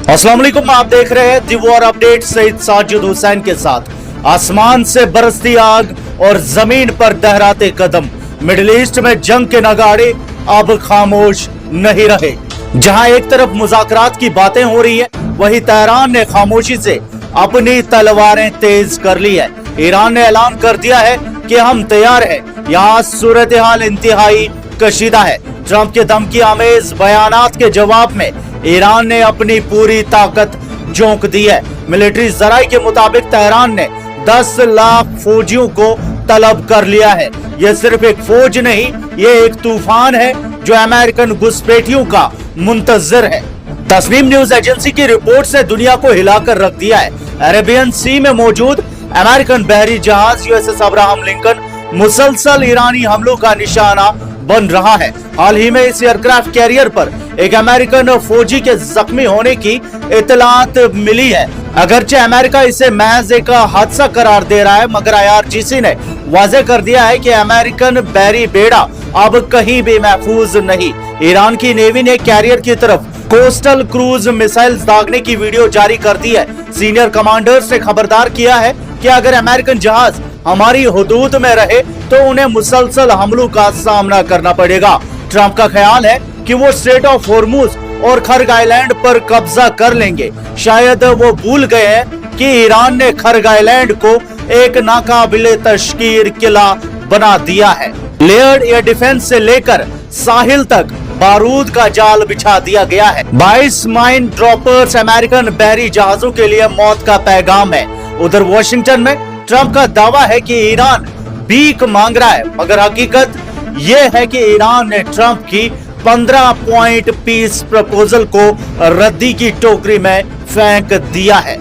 अस्सलाम वालेकुम, आप देख रहे हैं the war update Saeed Sajid Hussain के साथ। आसमान से बरसती आग और जमीन पर दहराते कदम, मिडिल ईस्ट में जंग के नगाड़े अब खामोश नहीं रहे। जहां एक तरफ मुज़ाकरात की बातें हो रही है, वहीं तेहरान ने खामोशी से अपनी तलवारें तेज कर ली है। ईरान ने ऐलान कर दिया है कि हम तैयार हैं। यहाँ सूरत हाल इंतहाई कशीदा है। ट्रंप के धमकी आमेज बयानात के जवाब में ईरान ने अपनी पूरी ताकत झोंक दी है। मिलिट्री जराई के मुताबिक तेहरान ने 10 लाख फौजियों को तलब कर लिया है। यह सिर्फ एक फौज नहीं, ये एक तूफान है जो अमेरिकन घुसपैठियों का मुंतजर है। तस्नीम न्यूज एजेंसी की रिपोर्ट से दुनिया को हिलाकर रख दिया है। अरेबियन सी में मौजूद अमेरिकन बहरी जहाज यूएसएस अब्राहम लिंकन मुसलसल ईरानी हमलों का निशाना बन रहा है। हाल ही में इस एयरक्राफ्ट कैरियर पर एक अमेरिकन फौजी के जख्मी होने की इतलात मिली है। अगरचे अमेरिका इसे महज एक हादसा करार दे रहा है, मगर IRGC ने वाज़ेह कर दिया है कि अमेरिकन बहरी बेड़ा अब कहीं भी महफूज नहीं। ईरान की नेवी ने कैरियर की तरफ कोस्टल क्रूज मिसाइल्स दागने की वीडियो जारी कर दी है। सीनियर कमांडर्स ने खबरदार किया है कि अगर अमेरिकन जहाज हमारी हुदूद में रहे तो उन्हें मुसलसल हमलों का सामना करना पड़ेगा। ट्रंप का ख्याल है कि वो स्ट्रेट ऑफ हॉर्मुज और खर्ग आइलैंड पर कब्जा कर लेंगे। शायद वो भूल गए हैं कि ईरान ने खर्ग आइलैंड को एक नाकाबिले तशकीर किला बना दिया है। लेयर्ड एयर डिफेंस से लेकर साहिल तक बारूद का जाल बिछा दिया गया है। 22 माइन ड्रॉपर्स अमेरिकन बहरी जहाजों के लिए मौत का पैगाम है। उधर वॉशिंगटन में ट्रंप का दावा है कि ईरान भीख मांग रहा है, मगर हकीकत यह है कि ईरान ने ट्रंप की 15 पॉइंट पीस प्रपोजल को रद्दी की टोकरी में फेंक दिया है,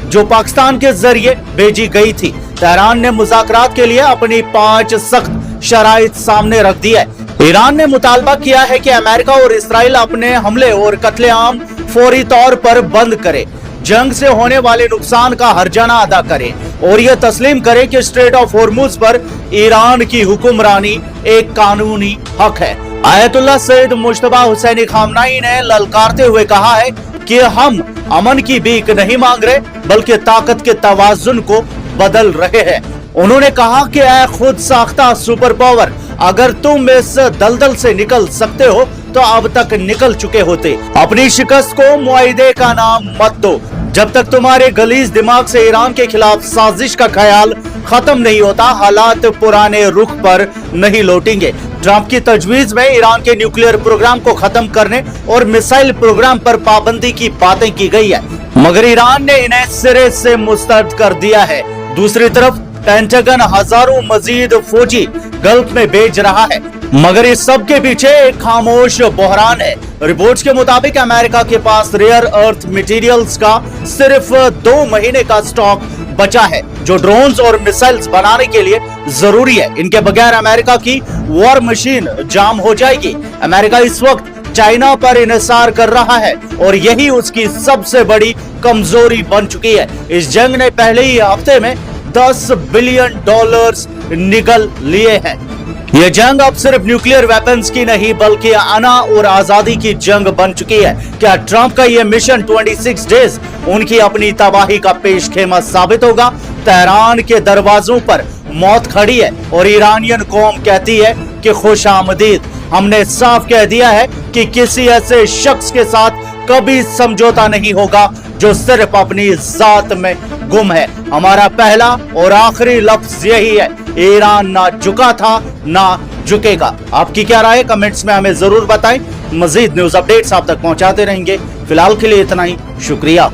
जो पाकिस्तान के जरिए भेजी गई थी। तेहरान ने मुज़ाकरात के लिए अपनी 5 सख्त शराइत सामने रख दी है। ईरान ने मुतालबा किया है कि अमेरिका और इसराइल अपने हमले और कत्लेआम फौरी तौर पर बंद करे, जंग से होने वाले नुकसान का हर्जाना अदा करे और यह तस्लीम करे कि स्ट्रेट ऑफ हॉर्मुज पर ईरान की हुक्मरानी एक कानूनी हक है। आयतुल्लाह सैयद मुज्तबा हुसैनी खामनाई ने ललकारते हुए कहा है कि हम अमन की भीख नहीं मांग रहे, बल्कि ताकत के तवाजुन को बदल रहे हैं। उन्होंने कहा कि ऐ खुद साख्ता सुपर पावर, अगर तुम इस दलदल से निकल सकते हो तो अब तक निकल चुके होते। अपनी शिकस्त को मुआहिदे का नाम मत दो। जब तक तुम्हारे गलीज दिमाग से ईरान के खिलाफ साजिश का ख्याल खत्म नहीं होता, हालात पुराने रुख पर नहीं लौटेंगे। ट्रंप की तजवीज में ईरान के न्यूक्लियर प्रोग्राम को खत्म करने और मिसाइल प्रोग्राम पर पाबंदी की बातें की गई है, मगर ईरान ने इन्हें सिरे से मुस्तरद कर दिया है। दूसरी तरफ पेंटागन हजारों मजीद फौजी गल्फ में भेज रहा है, मगर इस सब के पीछे एक खामोश बहरान है। रिपोर्ट्स के मुताबिक अमेरिका के पास रेयर अर्थ मटेरियल्स का सिर्फ 2 महीने का स्टॉक बचा है, जो ड्रोन्स और मिसाइल्स बनाने के लिए जरूरी है। इनके बगैर अमेरिका की वॉर मशीन जाम हो जाएगी। अमेरिका इस वक्त चाइना पर इन्हिसार कर रहा है और यही उसकी सबसे बड़ी कमजोरी बन चुकी है। इस जंग ने पहले ही हफ्ते में $10 बिलियन निगल लिए हैं। यह जंग अब सिर्फ न्यूक्लियर वेपन्स की नहीं, बल्कि अना और आजादी की जंग बन चुकी है। क्या ट्रंप का यह मिशन 26 डेज उनकी अपनी तबाही का पेशखेमा साबित होगा? तेहरान के दरवाजों पर मौत खड़ी है और ईरानियन कौम कहती है कि खुश आमदीद। हमने साफ कह दिया है कि किसी ऐसे शख्स के साथ कभी समझौता नहीं होगा जो सिर्फ अपनी जात में गुम है। हमारा पहला और आखिरी लफ्ज यही है, ईरान ना झुका था ना झुकेगा। आपकी क्या राय है? कमेंट्स में हमें जरूर बताएं। मजीद न्यूज अपडेट्स आप तक पहुंचाते रहेंगे। फिलहाल के लिए इतना ही, शुक्रिया।